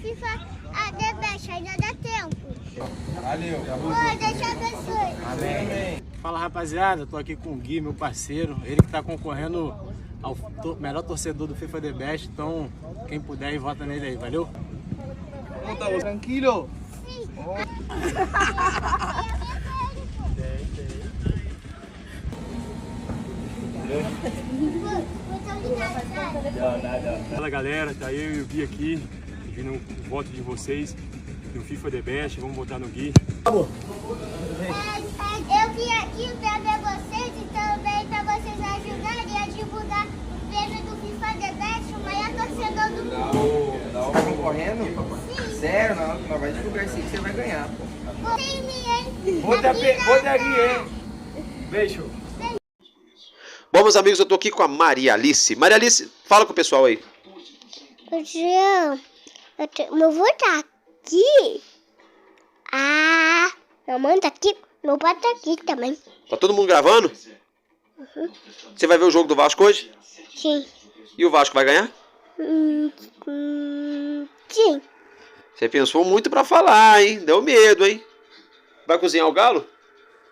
FIFA The Best, ainda dá tempo. Valeu. Oi, Deus te abençoe. Amém. Fala, rapaziada, tô aqui com o Gui, meu parceiro, ele que tá concorrendo ao melhor torcedor do FIFA The Best, então quem puder aí, vota nele aí, valeu? Tranquilo. Fala galera, tá eu e o Gui aqui, pedindo o voto de vocês no FIFA The Best, vamos votar no Gui. Eu vim aqui pra ver vocês e também pra vocês ajudarem a divulgar o prêmio do FIFA The Best, o maior torcedor do mundo. Tá concorrendo? Sim. Sério? Não, nós vamos divulgar isso aí que você vai ganhar, pô. Vota em mim, hein? Vou aqui, hein? Beijo. Bom, meus amigos, eu tô aqui com a Maria Alice. Maria Alice, fala com o pessoal aí. João, meu avô tá aqui. Minha mãe tá aqui, meu pai tá aqui também. Tá todo mundo gravando? Você vai ver o jogo do Vasco hoje? Sim. E o Vasco vai ganhar? Sim. Você pensou muito pra falar, hein? Deu medo, hein? Vai cozinhar o galo?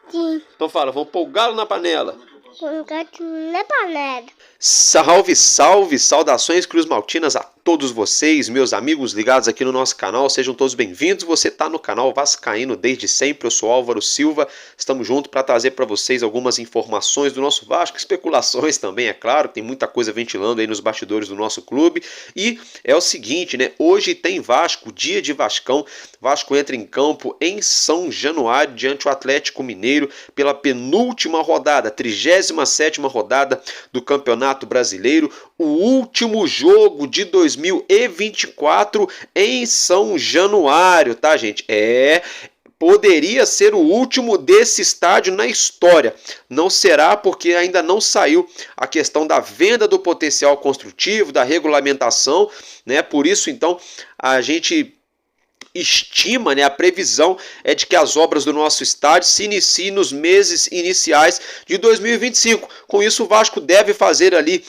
Sim. Então fala, vamos pôr o galo na panela. Com gato na panela. Salve, salve, saudações Cruz Maltinas a todos vocês, meus amigos ligados aqui no nosso canal, sejam todos bem-vindos. Você está no canal Vascaíno desde sempre, eu sou Álvaro Silva, estamos juntos para trazer para vocês algumas informações do nosso Vasco, especulações também, é claro, tem muita coisa ventilando aí nos bastidores do nosso clube. E é o seguinte, né, hoje tem Vasco, dia de Vascão, Vasco entra em campo em São Januário diante do Atlético Mineiro pela penúltima rodada, 37ª rodada do Campeonato Brasileiro, o último jogo de 2024 em São Januário, tá, gente? Poderia ser o último desse estádio na história. Não será porque ainda não saiu a questão da venda do potencial construtivo, da regulamentação, né? Por isso, então, a gente estima, né, a previsão é de que as obras do nosso estádio se iniciem nos meses iniciais de 2025. Com isso, o Vasco deve fazer ali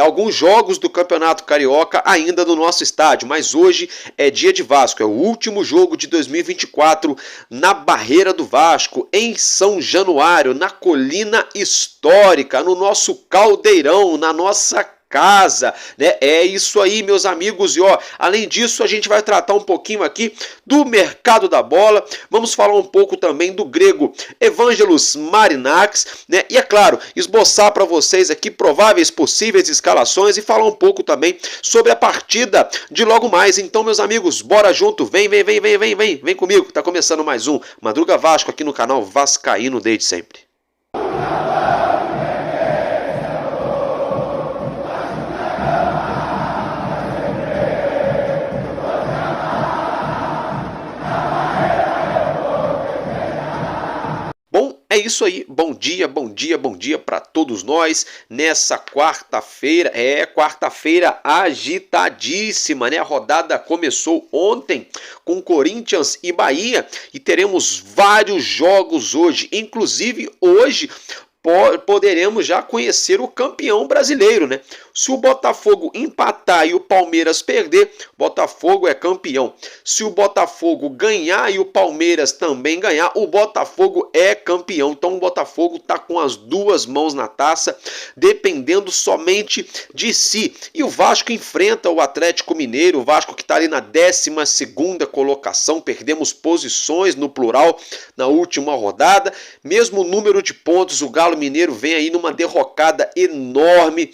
alguns jogos do Campeonato Carioca ainda no nosso estádio, mas hoje é dia de Vasco, é o último jogo de 2024 na Barreira do Vasco, em São Januário, na Colina Histórica, no nosso Caldeirão, na nossa casa, né? É isso aí, meus amigos. E além disso, a gente vai tratar um pouquinho aqui do mercado da bola. Vamos falar um pouco também do grego Evangelos Marinakis, né? E é claro, esboçar para vocês aqui prováveis possíveis escalações e falar um pouco também sobre a partida de logo mais. Então, meus amigos, bora junto. Vem comigo. Tá começando mais um Madruga Vasco aqui no canal Vascaíno desde sempre. É isso aí, bom dia para todos nós nessa quarta-feira, quarta-feira agitadíssima, né? A rodada começou ontem com Corinthians e Bahia e teremos vários jogos hoje, inclusive hoje poderemos já conhecer o campeão brasileiro, né? Se o Botafogo empatar e o Palmeiras perder, Botafogo é campeão. Se o Botafogo ganhar e o Palmeiras também ganhar, o Botafogo é campeão. Então o Botafogo está com as duas mãos na taça, dependendo somente de si. E o Vasco enfrenta o Atlético Mineiro, o Vasco que está ali na 12ª colocação, perdemos posições no plural na última rodada. Mesmo número de pontos, o Galo Mineiro vem aí numa derrocada enorme.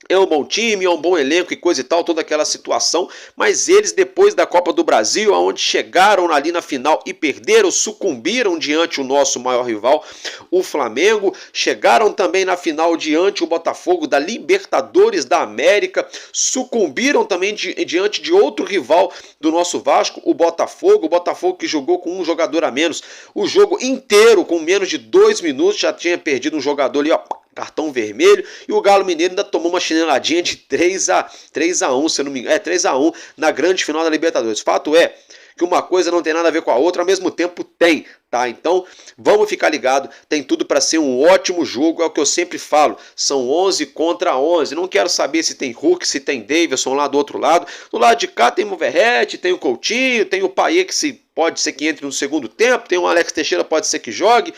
É um bom time, é um bom elenco e coisa e tal, toda aquela situação, mas eles depois da Copa do Brasil, aonde chegaram ali na final e perderam, sucumbiram diante o nosso maior rival, o Flamengo, chegaram também na final diante o Botafogo da Libertadores da América, sucumbiram também diante de outro rival do nosso Vasco, o Botafogo que jogou com um jogador a menos, o jogo inteiro com menos de 2 minutos, já tinha perdido um jogador ali, cartão vermelho, e o Galo Mineiro ainda tomou uma chineladinha de 3-1, se eu não me engano, 3-1 na grande final da Libertadores. Fato é que uma coisa não tem nada a ver com a outra, ao mesmo tempo tem, tá? Então, vamos ficar ligado, tem tudo para ser um ótimo jogo, é o que eu sempre falo, são 11 contra 11, não quero saber se tem Hulk, se tem Davidson lá do outro lado, do lado de cá tem o Verratti, tem o Coutinho, tem o Payet que pode ser que entre no segundo tempo, tem o Alex Teixeira, pode ser que jogue.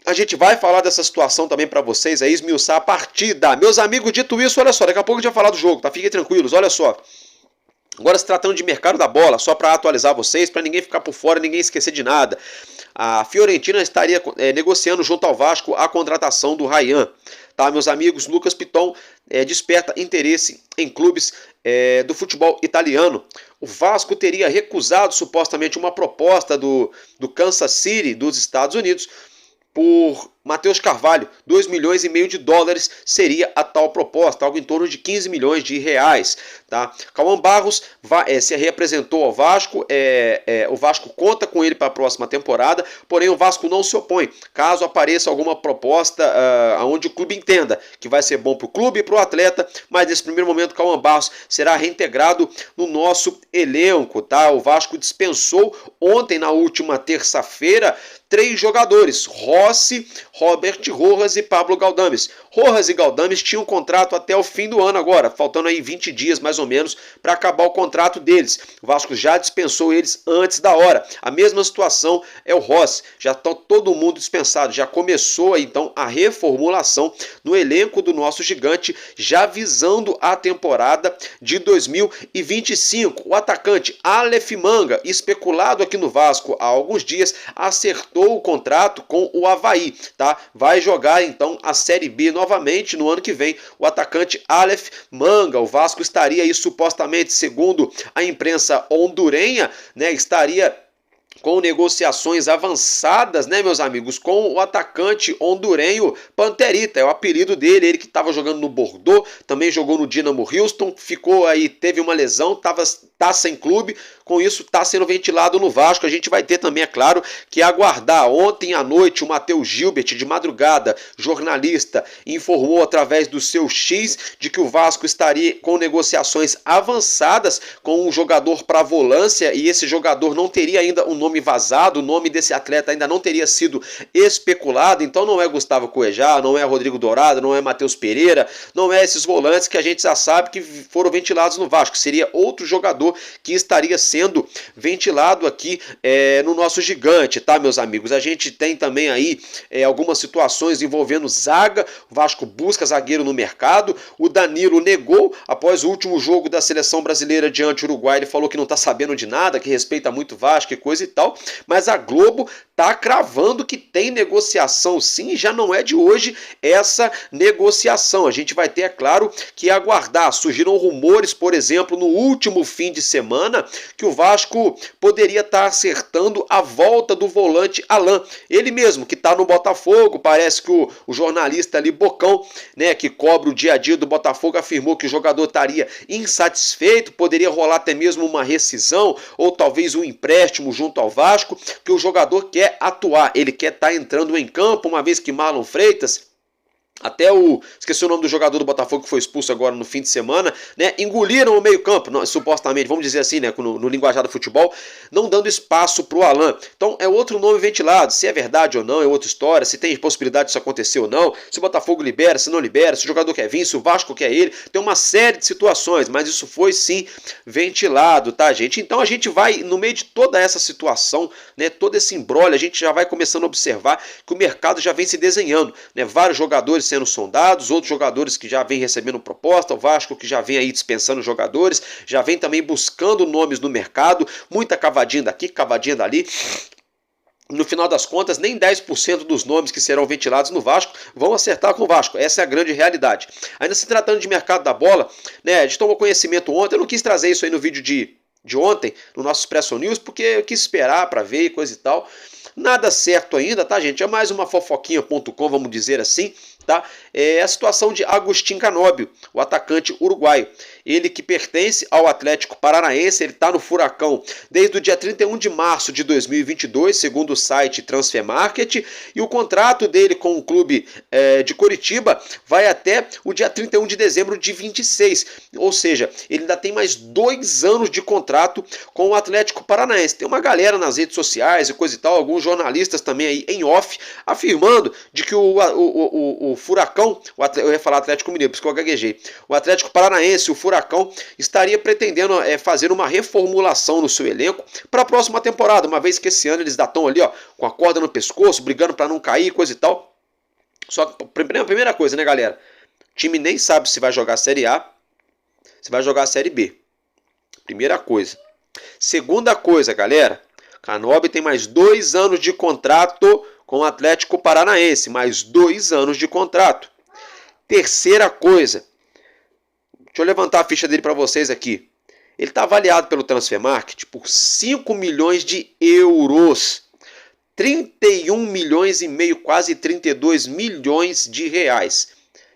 A gente vai falar dessa situação também para vocês, aí esmiuçar a partida. Meus amigos, dito isso, olha só, daqui a pouco a gente vai falar do jogo, tá? Fiquem tranquilos, olha só. Agora, se tratando de mercado da bola, só para atualizar vocês, para ninguém ficar por fora, ninguém esquecer de nada. A Fiorentina estaria negociando junto ao Vasco a contratação do Ryan. Tá, meus amigos, Lucas Piton desperta interesse em clubes do futebol italiano. O Vasco teria recusado supostamente uma proposta do Kansas City dos Estados Unidos por Matheus Carvalho. 2,5 milhões de dólares seria a tal proposta, algo em torno de 15 milhões de reais. Tá? Cauã Barros se reapresentou ao Vasco, o Vasco conta com ele para a próxima temporada, porém o Vasco não se opõe, caso apareça alguma proposta onde o clube entenda que vai ser bom para o clube e para o atleta, mas nesse primeiro momento Cauã Barros será reintegrado no nosso elenco. Tá? O Vasco dispensou ontem, na última terça-feira, 3 jogadores, Rossi, Robert Rojas e Pablo Galdames. Rojas e Galdames tinham um contrato até o fim do ano agora, faltando aí 20 dias mais ou menos para acabar o contrato deles. O Vasco já dispensou eles antes da hora. A mesma situação é o Rossi, já está todo mundo dispensado, já começou aí, então a reformulação no elenco do nosso gigante, já visando a temporada de 2025. O atacante Aleph Manga, especulado aqui no Vasco há alguns dias, acertou o contrato com o Avaí, tá? Vai jogar então a Série B novamente no ano que vem. O atacante Aleph Manga, o Vasco estaria aí supostamente, segundo a imprensa hondurenha, né, estaria com negociações avançadas, né, meus amigos, com o atacante hondurenho Panterita, é o apelido dele, ele que estava jogando no Bordeaux, também jogou no Dinamo Houston, ficou aí, teve uma lesão, tá sem clube, com isso está sendo ventilado no Vasco. A gente vai ter também, é claro, que aguardar. Ontem à noite o Matheus Gilbert, de madrugada, jornalista, informou através do seu X de que o Vasco estaria com negociações avançadas com um jogador para volância, e esse jogador não teria ainda um nome vazado, o nome desse atleta ainda não teria sido especulado, então não é Gustavo Cuejá, não é Rodrigo Dourado, não é Matheus Pereira, não é esses volantes que a gente já sabe que foram ventilados no Vasco, seria outro jogador que estaria sendo ventilado aqui no nosso gigante, tá, meus amigos? A gente tem também aí algumas situações envolvendo zaga. O Vasco busca zagueiro no mercado, o Danilo negou após o último jogo da seleção brasileira diante do Uruguai, ele falou que não está sabendo de nada, que respeita muito o Vasco e coisa e tal, mas a Globo tá cravando que tem negociação sim, já não é de hoje essa negociação. A gente vai ter, é claro, que aguardar. Surgiram rumores, por exemplo, no último fim de semana, que o Vasco poderia estar acertando a volta do volante Alan. Ele mesmo, que está no Botafogo, parece que o jornalista ali, Bocão, né, que cobre o dia a dia do Botafogo, afirmou que o jogador estaria insatisfeito, poderia rolar até mesmo uma rescisão, ou talvez um empréstimo junto ao Vasco, que o jogador quer atuar, ele quer estar entrando em campo, uma vez que Marlon Freitas, até esqueci o nome do jogador do Botafogo que foi expulso agora no fim de semana, né, engoliram o meio campo, supostamente, vamos dizer assim, né, no linguajar do futebol, não dando espaço para o Alan. Então é outro nome ventilado, se é verdade ou não é outra história, se tem possibilidade disso acontecer ou não, se o Botafogo libera, se não libera, se o jogador quer vir, se o Vasco quer ele, tem uma série de situações, mas isso foi sim ventilado, tá, gente? Então a gente vai, no meio de toda essa situação, né, todo esse imbróglio, a gente já vai começando a observar que o mercado já vem se desenhando, né, vários jogadores sendo sondados, outros jogadores que já vem recebendo proposta, o Vasco que já vem aí dispensando jogadores, já vem também buscando nomes no mercado, muita cavadinha daqui, cavadinha dali. No final das contas, nem 10% dos nomes que serão ventilados no Vasco vão acertar com o Vasco. Essa é a grande realidade. Ainda se tratando de mercado da bola, né, a gente tomou conhecimento ontem, eu não quis trazer isso aí no vídeo de ontem, no nosso Expresso News, porque eu quis esperar para ver e coisa e tal. Nada certo ainda, tá, gente? É mais uma fofoquinha.com, vamos dizer assim, tá? É a situação de Agustín Canóbio, o atacante uruguaio. Ele que pertence ao Atlético Paranaense, ele está no Furacão desde o dia 31 de março de 2022, segundo o site Transfermarkt, e o contrato dele com o clube de Coritiba vai até o dia 31 de dezembro de 26, ou seja, ele ainda tem mais 2 anos de contrato com o Atlético Paranaense. Tem uma galera nas redes sociais e coisa e tal, alguns jornalistas também aí em off, afirmando de que o Furacão, eu ia falar Atlético Mineiro, por isso que eu gaguejei, o Atlético Paranaense, o Furacão, estaria pretendendo fazer uma reformulação no seu elenco para a próxima temporada, uma vez que esse ano eles estão ali, ó, com a corda no pescoço, brigando para não cair, coisa e tal. Só que a primeira coisa, né, galera? O time nem sabe se vai jogar a Série A, se vai jogar a Série B. Primeira coisa. Segunda coisa, galera, Canóbio tem mais 2 anos de contrato com o Atlético Paranaense, mais 2 anos de contrato. Terceira coisa, deixa eu levantar a ficha dele para vocês aqui. Ele está avaliado pelo Transfermarkt por 5 milhões de euros. 31 milhões e meio, quase 32 milhões de reais.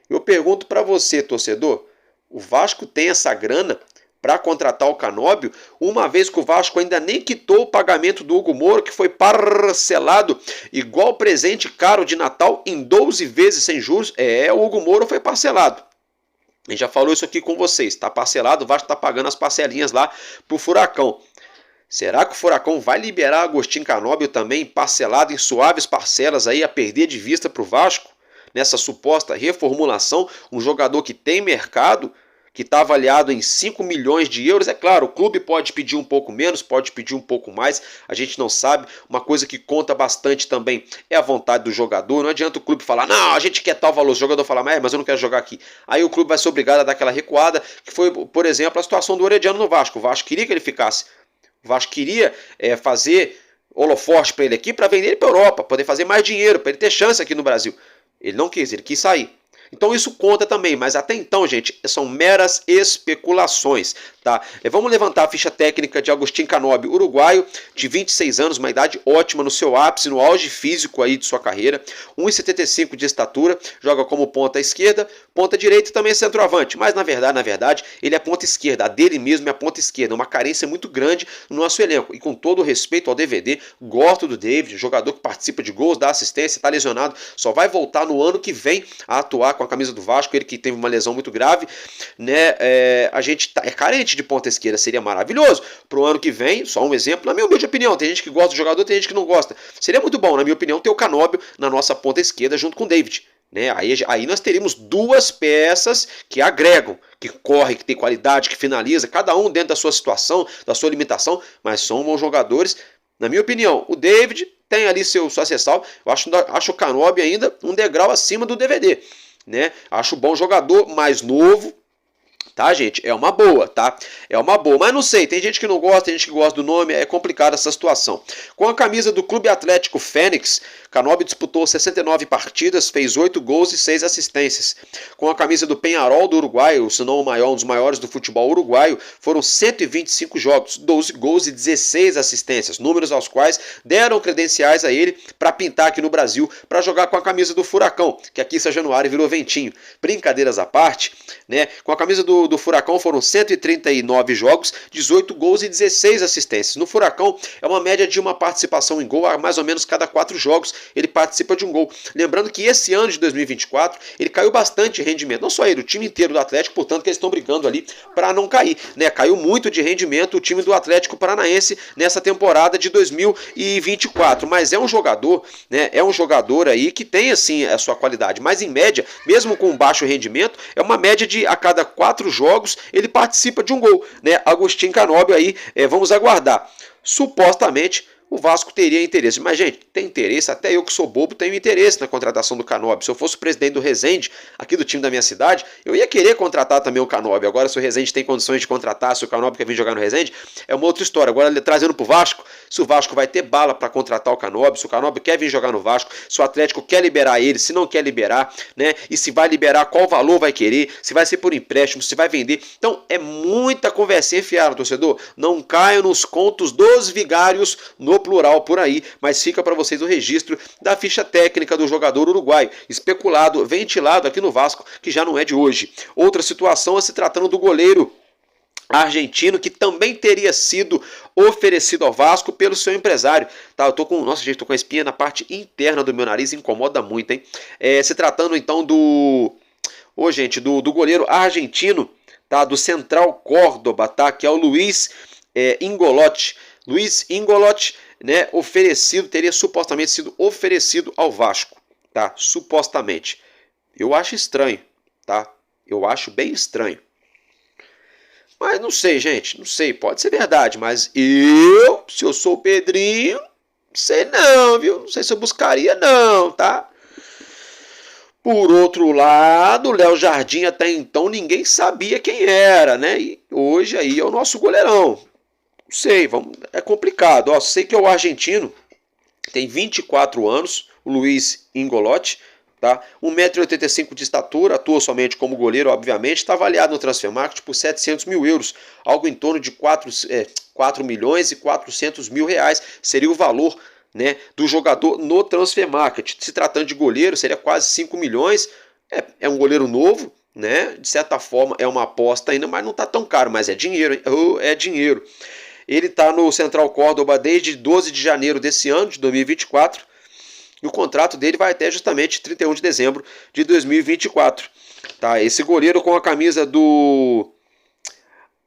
Eu pergunto para você, torcedor, o Vasco tem essa grana para contratar o Canóbio, uma vez que o Vasco ainda nem quitou o pagamento do Hugo Moura, que foi parcelado igual presente caro de Natal em 12 vezes sem juros. O Hugo Moura foi parcelado. A gente já falou isso aqui com vocês, está parcelado, o Vasco está pagando as parcelinhas lá para o Furacão. Será que o Furacão vai liberar Agustín Canóbio também parcelado em suaves parcelas aí a perder de vista para o Vasco? Nessa suposta reformulação, um jogador que tem mercado, que está avaliado em 5 milhões de euros. É claro, o clube pode pedir um pouco menos, pode pedir um pouco mais, a gente não sabe. Uma coisa que conta bastante também é a vontade do jogador. Não adianta o clube falar, não, a gente quer tal valor, o jogador falar, mas eu não quero jogar aqui. Aí o clube vai ser obrigado a dar aquela recuada, que foi, por exemplo, a situação do Orediano no Vasco. O Vasco queria que ele ficasse. O Vasco queria fazer holofote para ele aqui, para vender ele para a Europa, poder fazer mais dinheiro, para ele ter chance aqui no Brasil. Ele não quis, ele quis sair. Então isso conta também, mas até então, gente, são meras especulações, tá? Vamos levantar a ficha técnica de Agustín Canóbio, uruguaio, de 26 anos, uma idade ótima no seu ápice, no auge físico aí de sua carreira, 1,75 de estatura, joga como ponta esquerda, ponta direita e também centroavante, mas na verdade, ele é ponta esquerda, a dele mesmo é a ponta esquerda, uma carência muito grande no nosso elenco, e com todo o respeito ao DVD, gosto do David, jogador que participa de gols, dá assistência, está lesionado, só vai voltar no ano que vem a atuar com a camisa do Vasco, ele que teve uma lesão muito grave, né? A gente é carente de ponta esquerda, seria maravilhoso pro ano que vem, só um exemplo, na minha humilde opinião, tem gente que gosta do jogador, tem gente que não gosta, seria muito bom, na minha opinião, ter o Canóbio na nossa ponta esquerda junto com o David, né? Aí nós teríamos 2 peças que agregam, que corre, que tem qualidade, que finaliza, cada um dentro da sua situação, da sua limitação, mas são bons jogadores, na minha opinião. O David tem ali sua ressalva, eu acho o Canóbio ainda um degrau acima do DVD, né? Acho bom jogador, mais novo, tá, gente? É uma boa, tá? É uma boa, mas não sei, tem gente que não gosta, tem gente que gosta do nome, é complicada essa situação. Com a camisa do Clube Atlético Fênix, Canóbio disputou 69 partidas, fez 8 gols e 6 assistências. Com a camisa do Peñarol do Uruguai, se não o maior, um dos maiores do futebol uruguaio, foram 125 jogos, 12 gols e 16 assistências, números aos quais deram credenciais a ele para pintar aqui no Brasil, para jogar com a camisa do Furacão, que aqui em São Januário virou Ventinho. Brincadeiras à parte, né? Com a camisa do Furacão foram 139 jogos, 18 gols e 16 assistências. No Furacão é uma média de uma participação em gol a mais ou menos cada 4 jogos ele participa de um gol. Lembrando que esse ano de 2024 ele caiu bastante de rendimento, não só ele, o time inteiro do Atlético, portanto que eles estão brigando ali para não cair, né? Caiu muito de rendimento o time do Atlético Paranaense nessa temporada de 2024, mas é um jogador, né? É um jogador aí que tem assim a sua qualidade, mas em média, mesmo com baixo rendimento, é uma média de a cada 4 jogos ele participa de um gol, né? Agustín Canóbio aí, vamos aguardar. Supostamente o Vasco teria interesse, mas gente, tem interesse, até eu que sou bobo tenho interesse na contratação do Canóbio. Se eu fosse o presidente do Resende, aqui do time da minha cidade, eu ia querer contratar também o Canóbio. Agora se o Resende tem condições de contratar, se o Canóbio quer vir jogar no Resende, é uma outra história. Agora trazendo pro Vasco, se o Vasco vai ter bala para contratar o Canóbio, se o Canóbio quer vir jogar no Vasco, se o Atlético quer liberar ele, se não quer liberar, né? E se vai liberar, qual valor vai querer, se vai ser por empréstimo, se vai vender. Então é muita conversinha fiada, torcedor. Não caia nos contos dos vigários no no plural por aí, mas fica para vocês o registro da ficha técnica do jogador uruguaio, especulado, ventilado aqui no Vasco, que já não é de hoje. Outra situação é se tratando do goleiro argentino, que também teria sido oferecido ao Vasco pelo seu empresário. Tá, eu tô com, nossa gente, tô com a espinha na parte interna do meu nariz, incomoda muito, hein? Se tratando então do goleiro argentino, tá, do Central Córdoba, tá, que é o Luiz Ingolotti. Luiz Ingolotti, né, teria supostamente sido oferecido ao Vasco, tá? Supostamente. Eu acho estranho, tá? Eu acho bem estranho. Mas não sei, gente, não sei, pode ser verdade, mas se eu sou o Pedrinho, não sei não, viu? Não sei se eu buscaria não, tá? Por outro lado, o Léo Jardim até então ninguém sabia quem era, né? E hoje aí é o nosso goleirão. Não sei, é complicado. Ó, sei que é o argentino, tem 24 anos, o Luiz Ingolotti. Tá? 1,85 m de estatura, atua somente como goleiro, obviamente, está avaliado no Transfermarkt por 700 mil euros, algo em torno de 4 milhões e 400 mil reais, seria o valor, né, do jogador no Transfermarkt. Se tratando de goleiro, seria quase 5 milhões, é um goleiro novo, né? De certa forma é uma aposta ainda, mas não está tão caro, mas é dinheiro, hein? É dinheiro. Ele está no Central Córdoba desde 12 de janeiro desse ano, de 2024, e o contrato dele vai até justamente 31 de dezembro de 2024. Tá? Esse goleiro com a camisa do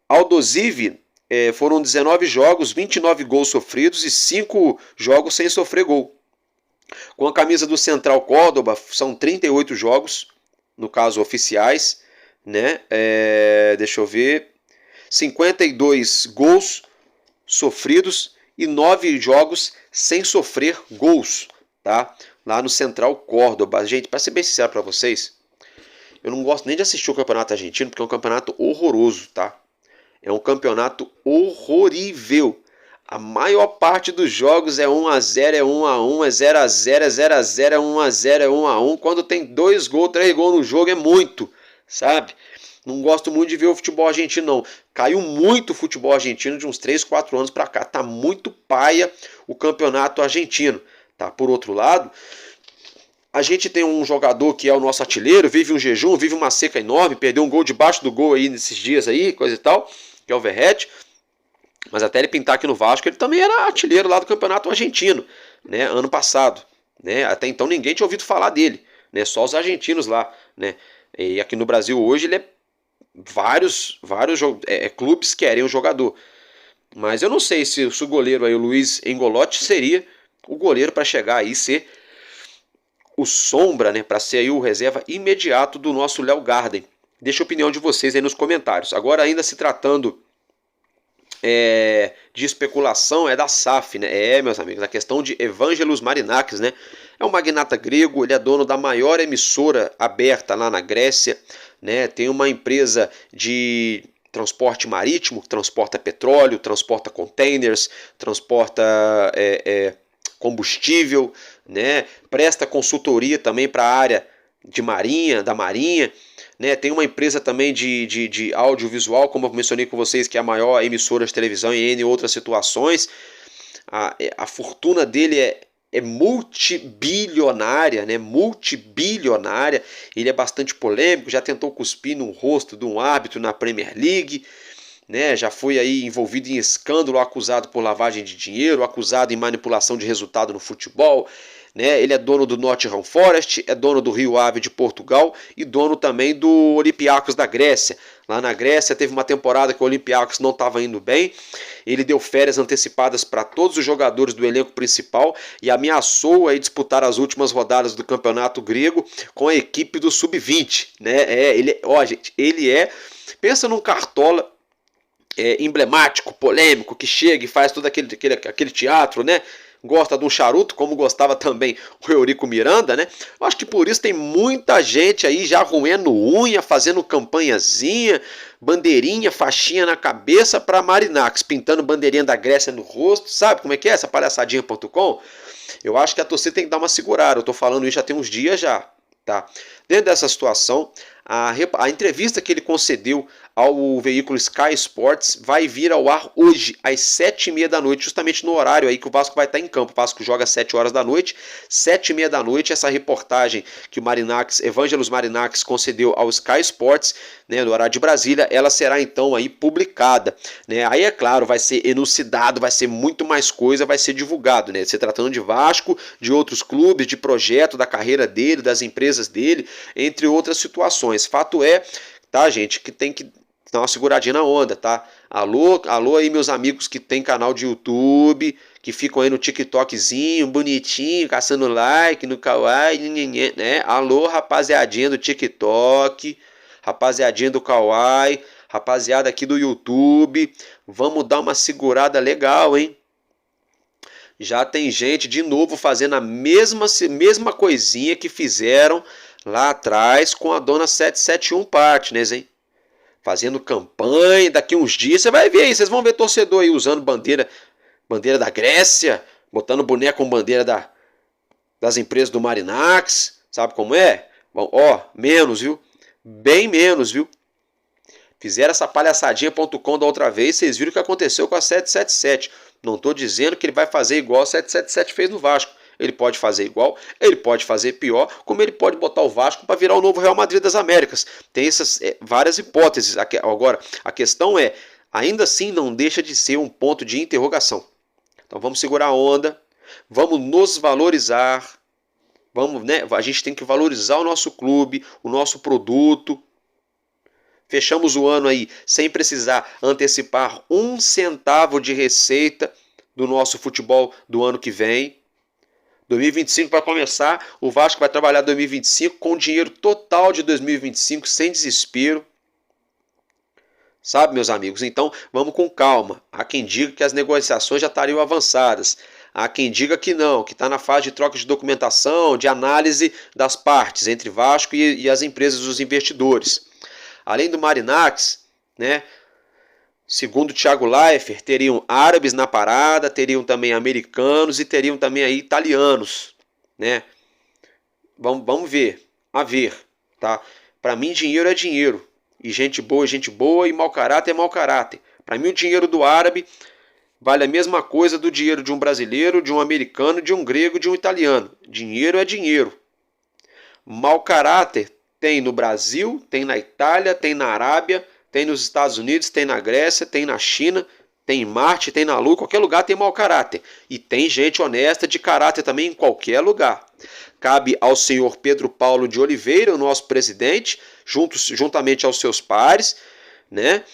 Aldosivi foram 19 jogos, 29 gols sofridos e 5 jogos sem sofrer gol. Com a camisa do Central Córdoba são 38 jogos, no caso oficiais, né? Deixa eu ver, 52 gols sofridos e 9 jogos sem sofrer gols. Tá? Lá no Central Córdoba. Gente, para ser bem sincero para vocês, eu não gosto nem de assistir o campeonato argentino, porque é um campeonato horroroso, tá? É um campeonato horrível. A maior parte dos jogos é 1-0, é 1-1, é 0-0, é 0-0, é 1-0, é 1-1. Quando tem 2 gols, 3 gols no jogo é muito, sabe? Não gosto muito de ver o futebol argentino, não. Caiu muito o futebol argentino de uns 3, 4 anos para cá. Tá muito paia o campeonato argentino. Tá? Por outro lado, a gente tem um jogador que é o nosso artilheiro, vive um jejum, vive uma seca enorme, perdeu um gol debaixo do gol aí nesses dias aí, coisa e tal, que é o Verratti. Mas até ele pintar aqui no Vasco, ele também era artilheiro lá do campeonato argentino, né, ano passado. Né? Até então ninguém tinha ouvido falar dele, né? Só os argentinos lá. Né? E aqui no Brasil hoje ele vários clubes querem o jogador. Mas eu não sei se o goleiro aí, o Luiz Ingolotti, seria o goleiro para chegar aí e ser o sombra, né, para ser aí o reserva imediato do nosso Léo Garden. Deixa a opinião de vocês aí nos comentários. Agora, ainda se tratando de especulação, é da SAF, né? Meus amigos, a questão de Evangelos Marinakis, né? É um magnata grego, ele é dono da maior emissora aberta lá na Grécia, né? Tem uma empresa de transporte marítimo, que transporta petróleo, transporta containers, transporta combustível, né? Presta consultoria também para a área da marinha, né? Tem uma empresa também de audiovisual, como eu mencionei com vocês, que é a maior emissora de televisão em N outras situações. A fortuna dele é multibilionária, né? Multibilionária. Ele é bastante polêmico, já tentou cuspir no rosto de um árbitro na Premier League, né? Já foi aí envolvido em escândalo, acusado por lavagem de dinheiro, acusado em manipulação de resultado no futebol, né? Ele é dono do Nottingham Forest, é dono do Rio Ave de Portugal e dono também do Olympiacos da Grécia. Lá na Grécia teve uma temporada que o Olympiacos não estava indo bem, ele deu férias antecipadas para todos os jogadores do elenco principal e ameaçou aí disputar as últimas rodadas do campeonato grego com a equipe do Sub-20, né? Pensa num cartola emblemático, polêmico, que chega e faz todo aquele teatro, né? Gosta de um charuto, como gostava também o Eurico Miranda, né? Eu acho que por isso tem muita gente aí já roendo unha, fazendo campanhazinha, bandeirinha, faixinha na cabeça para Marinakis, pintando bandeirinha da Grécia no rosto, sabe como é que é essa palhaçadinha.com? Eu acho que a torcida tem que dar uma segurada, eu tô falando isso já tem uns dias já, tá? Dentro dessa situação, A entrevista que ele concedeu ao veículo Sky Sports vai vir ao ar hoje, às 7h30 da noite, justamente no horário aí que o Vasco vai estar em campo. O Vasco joga às 7 horas da noite, 7h30 da noite, essa reportagem que o Evangelos Marinax concedeu ao Sky Sports, né, no horário de Brasília, ela será então aí publicada, né? Aí é claro, vai ser elucidado, vai ser muito mais coisa, vai ser divulgado, né? Se tratando de Vasco, de outros clubes, de projeto da carreira dele, das empresas dele, entre outras situações. Fato é, tá, gente, que tem que dar uma seguradinha na onda, tá? Alô aí, meus amigos que tem canal de YouTube, que ficam aí no TikTokzinho, bonitinho, caçando like no Kawaii, né? Alô, rapaziadinha do TikTok, rapaziadinha do Kawaii, rapaziada aqui do YouTube, vamos dar uma segurada legal, hein? Já tem gente de novo fazendo a mesma coisinha que fizeram lá atrás com a dona 771 Partners, hein? Fazendo campanha, daqui uns dias você vai ver aí, vocês vão ver torcedor aí usando bandeira da Grécia, botando boneco com bandeira das empresas do Marinax, sabe como é? Bom, ó, menos, viu? Bem menos, viu? Fizeram essa palhaçadinha.com da outra vez, vocês viram o que aconteceu com a 777. Não estou dizendo que ele vai fazer igual a 777 fez no Vasco. Ele pode fazer igual, ele pode fazer pior, como ele pode botar o Vasco para virar o novo Real Madrid das Américas. Tem essas várias hipóteses. Agora, a questão é, ainda assim não deixa de ser um ponto de interrogação. Então vamos segurar a onda, vamos nos valorizar, vamos, né? A gente tem que valorizar o nosso clube, o nosso produto. Fechamos o ano aí sem precisar antecipar 1 centavo de receita do nosso futebol do ano que vem. 2025 vai começar, o Vasco vai trabalhar 2025 com o dinheiro total de 2025, sem desespero. Sabe, meus amigos? Então, vamos com calma. Há quem diga que as negociações já estariam avançadas. Há quem diga que não, que está na fase de troca de documentação, de análise das partes entre Vasco e as empresas dos investidores. Além do Marinax, né? Segundo o Thiago Leifert, teriam árabes na parada, teriam também americanos e teriam também aí italianos, né? Vamos ver, a ver, tá? Para mim, dinheiro é dinheiro. E gente boa é gente boa e mau caráter é mau caráter. Para mim, o dinheiro do árabe vale a mesma coisa do dinheiro de um brasileiro, de um americano, de um grego, de um italiano. Dinheiro é dinheiro. Mau caráter tem no Brasil, tem na Itália, tem na Arábia, tem nos Estados Unidos, tem na Grécia, tem na China, tem em Marte, tem na Lua, qualquer lugar tem mau caráter. E tem gente honesta de caráter também em qualquer lugar. Cabe ao senhor Pedro Paulo de Oliveira, o nosso presidente, juntamente aos seus pares, né?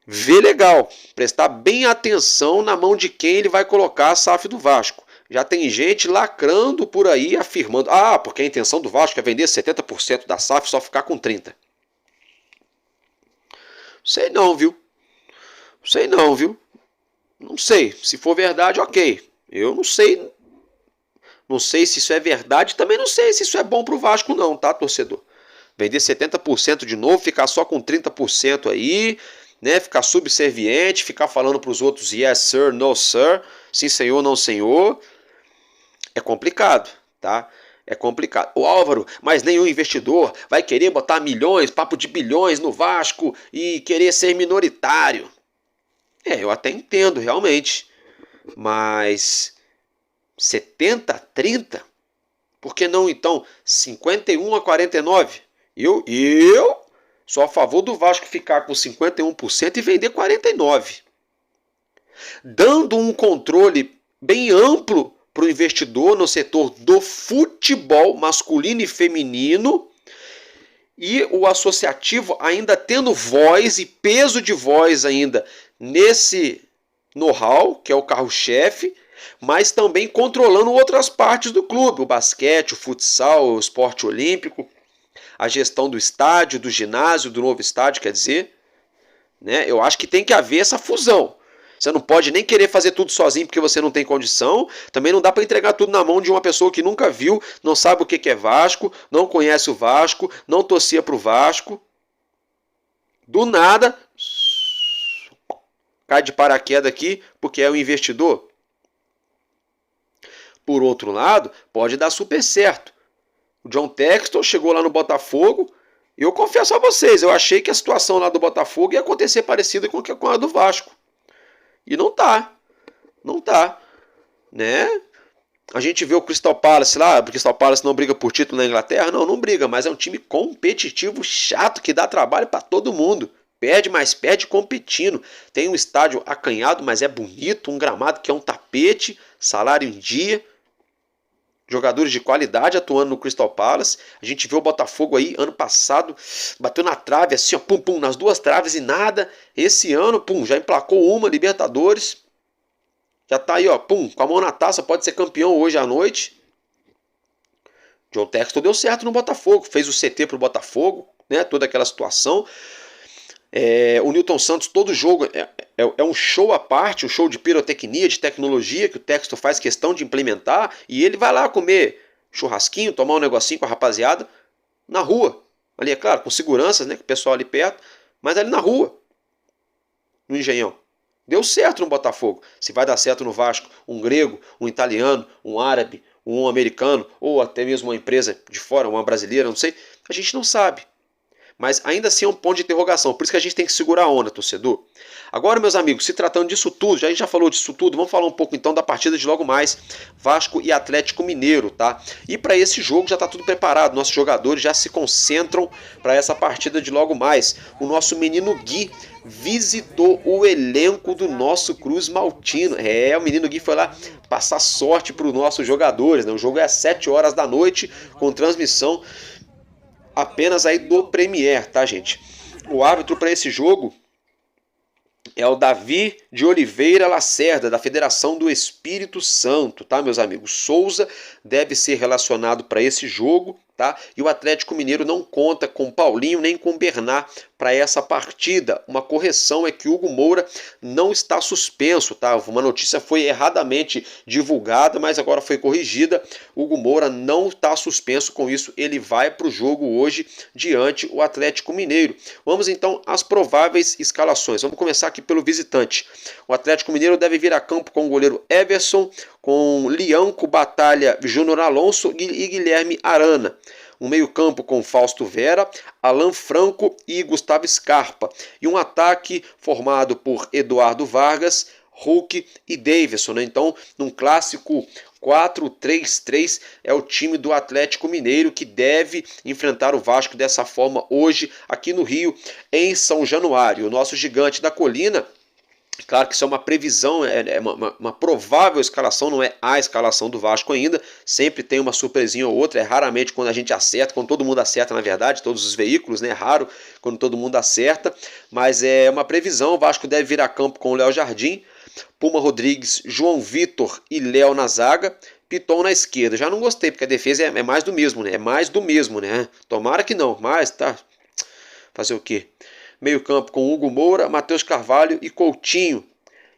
Ver legal, prestar bem atenção na mão de quem ele vai colocar a SAF do Vasco. Já tem gente lacrando por aí, afirmando, porque a intenção do Vasco é vender 70% da SAF e só ficar com 30%. Sei não, viu? Não sei. Se for verdade, ok. Eu não sei. Não sei se isso é verdade. Também não sei se isso é bom pro Vasco não, tá, torcedor? Vender 70% de novo, ficar só com 30% aí, né? Ficar subserviente, ficar falando pros outros yes sir, no sir, sim senhor, não senhor. É complicado, tá? É complicado. O Álvaro, mas nenhum investidor vai querer botar milhões, papo de bilhões no Vasco e querer ser minoritário. Eu até entendo, realmente. Mas 70-30? Por que não, então, 51-49? Eu sou a favor do Vasco ficar com 51% e vender 49%. Dando um controle bem amplo para o investidor no setor do futebol masculino e feminino e o associativo ainda tendo voz e peso de voz ainda nesse know-how, que é o carro-chefe, mas também controlando outras partes do clube, o basquete, o futsal, o esporte olímpico, a gestão do estádio, do ginásio, do novo estádio, quer dizer, né? Eu acho que tem que haver essa fusão. Você não pode nem querer fazer tudo sozinho porque você não tem condição. Também não dá para entregar tudo na mão de uma pessoa que nunca viu, não sabe o que é Vasco, não conhece o Vasco, não torcia para o Vasco. Do nada, cai de paraquedas aqui porque é um investidor. Por outro lado, pode dar super certo. O John Textor chegou lá no Botafogo Eu confesso a vocês, eu achei que a situação lá do Botafogo ia acontecer parecida com a do Vasco. E não tá. Não tá. Né? A gente vê o Crystal Palace lá, o Crystal Palace não briga por título na Inglaterra. Não briga, mas é um time competitivo, chato, que dá trabalho para todo mundo. Perde, mas perde competindo. Tem um estádio acanhado, mas é bonito, um gramado que é um tapete, salário em dia. Jogadores de qualidade atuando no Crystal Palace. A gente vê o Botafogo aí, ano passado, bateu na trave, assim, ó, pum, nas duas traves e nada. Esse ano, já emplacou uma Libertadores. Já tá aí, ó, com a mão na taça, pode ser campeão hoje à noite. John Textor deu certo no Botafogo, fez o CT pro Botafogo, né, toda aquela situação. O Newton Santos, todo jogo é um show à parte, um show de pirotecnia, de tecnologia que o Textor faz questão de implementar, e ele vai lá comer churrasquinho, tomar um negocinho com a rapaziada na rua. Ali, é claro, com seguranças, né, com o pessoal ali perto, mas ali na rua, no Engenhão. Deu certo no Botafogo. Se vai dar certo no Vasco, um grego, um italiano, um árabe, um americano, ou até mesmo uma empresa de fora, uma brasileira, não sei, a gente não sabe. Mas ainda assim é um ponto de interrogação. Por isso que a gente tem que segurar a onda, torcedor. Agora, meus amigos, se tratando disso tudo, a gente já falou disso tudo, vamos falar um pouco então da partida de logo mais, Vasco e Atlético Mineiro, tá? E para esse jogo já está tudo preparado, nossos jogadores já se concentram para essa partida de logo mais. O nosso menino Gui visitou o elenco do nosso Cruz Maltino. O menino Gui foi lá passar sorte para os nossos jogadores, né? O jogo é às 7 horas da noite, com transmissão apenas aí do Premier, tá, gente? O árbitro para esse jogo é o Davi de Oliveira Lacerda, da Federação do Espírito Santo, tá, meus amigos? Souza deve ser relacionado para esse jogo, tá? E o Atlético Mineiro não conta com Paulinho nem com Bernard para essa partida. Uma correção é que Hugo Moura não está suspenso, tá? Uma notícia foi erradamente divulgada, mas agora foi corrigida. Hugo Moura não está suspenso, com isso ele vai para o jogo hoje diante o Atlético Mineiro. Vamos então às prováveis escalações. Vamos começar aqui pelo visitante. O Atlético Mineiro deve vir a campo com o goleiro Everson, com Lianco, Batalha, Júnior Alonso e Guilherme Arana. Um meio-campo com Fausto Vera, Alan Franco e Gustavo Scarpa. E um ataque formado por Eduardo Vargas, Hulk e Davidson, né? Então, num clássico 4-3-3 é o time do Atlético Mineiro que deve enfrentar o Vasco dessa forma hoje aqui no Rio, em São Januário. O nosso gigante da colina, claro que isso é uma previsão, é uma provável escalação, não é a escalação do Vasco ainda. Sempre tem uma surpresinha ou outra, é raramente quando a gente acerta, quando todo mundo acerta, na verdade, todos os veículos, né? É raro quando todo mundo acerta, mas é uma previsão. O Vasco deve vir a campo com o Léo Jardim, Puma Rodrigues, João Vitor e Léo na zaga, Piton na esquerda. Já não gostei, porque a defesa é mais do mesmo, né? É mais do mesmo, né? Tomara que não, mas tá. Fazer o quê? Meio campo com Hugo Moura, Matheus Carvalho e Coutinho.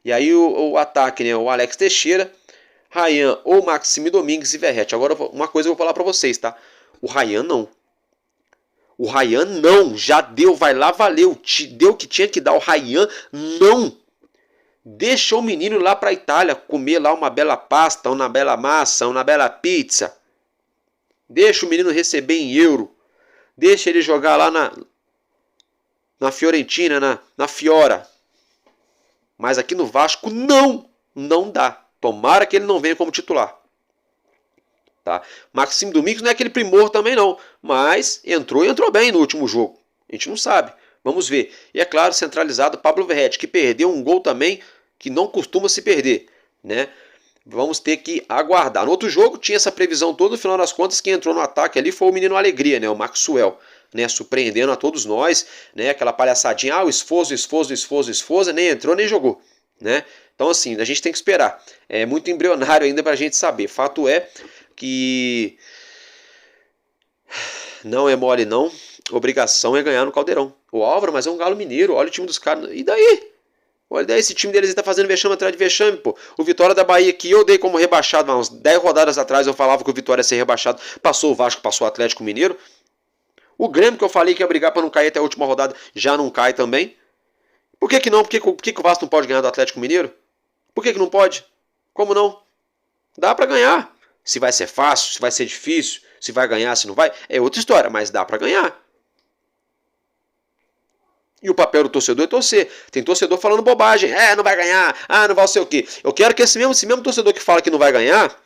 E aí o ataque, né? O Alex Teixeira, Ryan ou Maxime Domingues e Verrete. Agora uma coisa eu vou falar pra vocês, tá? O Ryan não. O Ryan não. Já deu, vai lá, valeu. Deu o que tinha que dar. O Ryan não. Deixa o menino lá pra Itália comer lá uma bela pasta, uma bela massa, uma bela pizza. Deixa o menino receber em euro. Deixa ele jogar lá na Fiorentina, na Fiora. Mas aqui no Vasco não dá. Tomara que ele não venha como titular. Tá? Maxime Domingues não é aquele primor também não, mas entrou bem no último jogo. A gente não sabe. Vamos ver. E é claro, centralizado Pablo Verrete, que perdeu um gol também que não costuma se perder, né? Vamos ter que aguardar. No outro jogo tinha essa previsão toda, no final das contas quem entrou no ataque ali foi o menino Alegria, né? O Maxwell, né? Surpreendendo a todos nós, né? Aquela palhaçadinha, o esforço, nem entrou nem jogou, né? Então assim, a gente tem que esperar. É muito embrionário ainda pra gente saber. Fato é que não é mole não, obrigação é ganhar no Caldeirão. O Álvaro, mas é um galo mineiro, olha o time dos caras, e daí? Olha daí, esse time deles está fazendo vexame atrás de vexame, pô. O Vitória da Bahia, que eu dei como rebaixado, uns 10 rodadas atrás eu falava que o Vitória ia ser rebaixado, passou o Vasco, passou o Atlético Mineiro. O Grêmio, que eu falei que ia brigar para não cair até a última rodada, já não cai também. Por que não? Por que o Vasco não pode ganhar do Atlético Mineiro? Por que não pode? Como não? Dá para ganhar. Se vai ser fácil, se vai ser difícil, se vai ganhar, se não vai, é outra história, mas dá para ganhar. E o papel do torcedor é torcer. Tem torcedor falando bobagem. Não vai ganhar. Não vai ser o quê? Eu quero que esse mesmo torcedor que fala que não vai ganhar,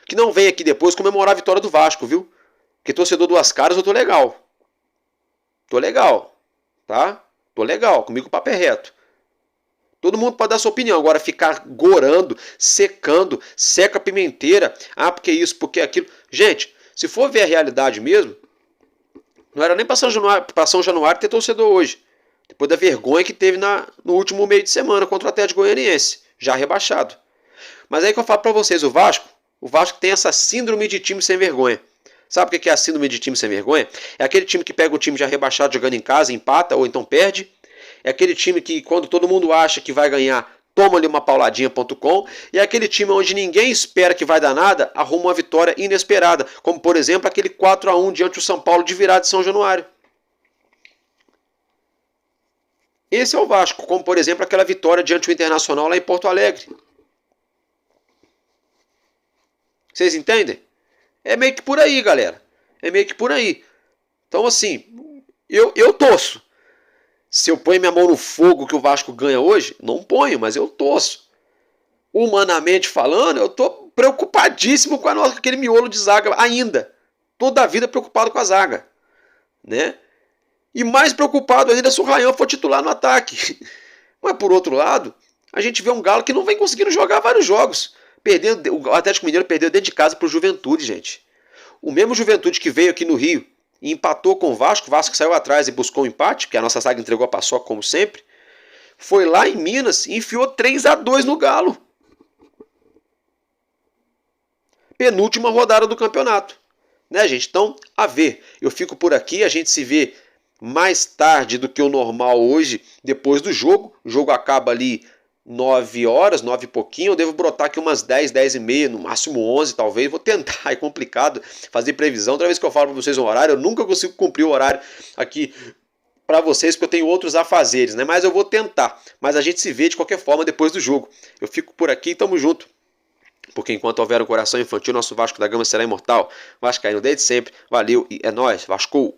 que não venha aqui depois comemorar a vitória do Vasco, viu? Porque torcedor duas caras eu tô legal. Tô legal. Tá? Tô legal. Comigo o papo é reto. Todo mundo pode dar sua opinião. Agora ficar gorando, secando, seca a pimenteira. Porque isso, porque aquilo. Gente, se for ver a realidade mesmo, não era nem para São Januário ter torcedor hoje. Depois da vergonha que teve no último meio de semana contra o Atlético Goianiense, já rebaixado. Mas aí que eu falo para vocês, o Vasco tem essa síndrome de time sem vergonha. Sabe o que é a síndrome de time sem vergonha? É aquele time que pega o time já rebaixado jogando em casa, empata ou então perde. É aquele time que quando todo mundo acha que vai ganhar, toma ali uma pauladinha.com. E é aquele time onde ninguém espera que vai dar nada, arruma uma vitória inesperada. Como por exemplo aquele 4-1 diante do São Paulo de virada de São Januário. Esse é o Vasco, como por exemplo aquela vitória diante do Internacional lá em Porto Alegre. Vocês entendem? É meio que por aí, galera. É meio que por aí. Então assim, eu torço. Se eu ponho minha mão no fogo que o Vasco ganha hoje, não ponho, mas eu torço. Humanamente falando, eu tô preocupadíssimo com aquele miolo de zaga ainda. Toda a vida preocupado com a zaga. Né? E mais preocupado ainda se o Ryan for titular no ataque. Mas por outro lado, a gente vê um Galo que não vem conseguindo jogar vários jogos. O Atlético Mineiro perdeu dentro de casa para o Juventude, gente. O mesmo Juventude que veio aqui no Rio e empatou com o Vasco saiu atrás e buscou um empate, porque a nossa zaga entregou a paçoca como sempre. Foi lá em Minas e enfiou 3-2 no Galo. Penúltima rodada do campeonato. Né, gente? Então, a ver. Eu fico por aqui, a gente se vê mais tarde do que o normal hoje, depois do jogo. O jogo acaba ali 9 horas, 9 e pouquinho. Eu devo brotar aqui umas 10, 10 e meia, no máximo 11 talvez. Vou tentar, é complicado fazer previsão. Toda vez que eu falo para vocês um horário, eu nunca consigo cumprir o horário aqui para vocês, porque eu tenho outros afazeres, né? Mas eu vou tentar. Mas a gente se vê de qualquer forma depois do jogo. Eu fico por aqui e tamo junto. Porque enquanto houver um coração infantil, nosso Vasco da Gama será imortal. Vascaíno desde sempre. Valeu e é nóis. Vascou!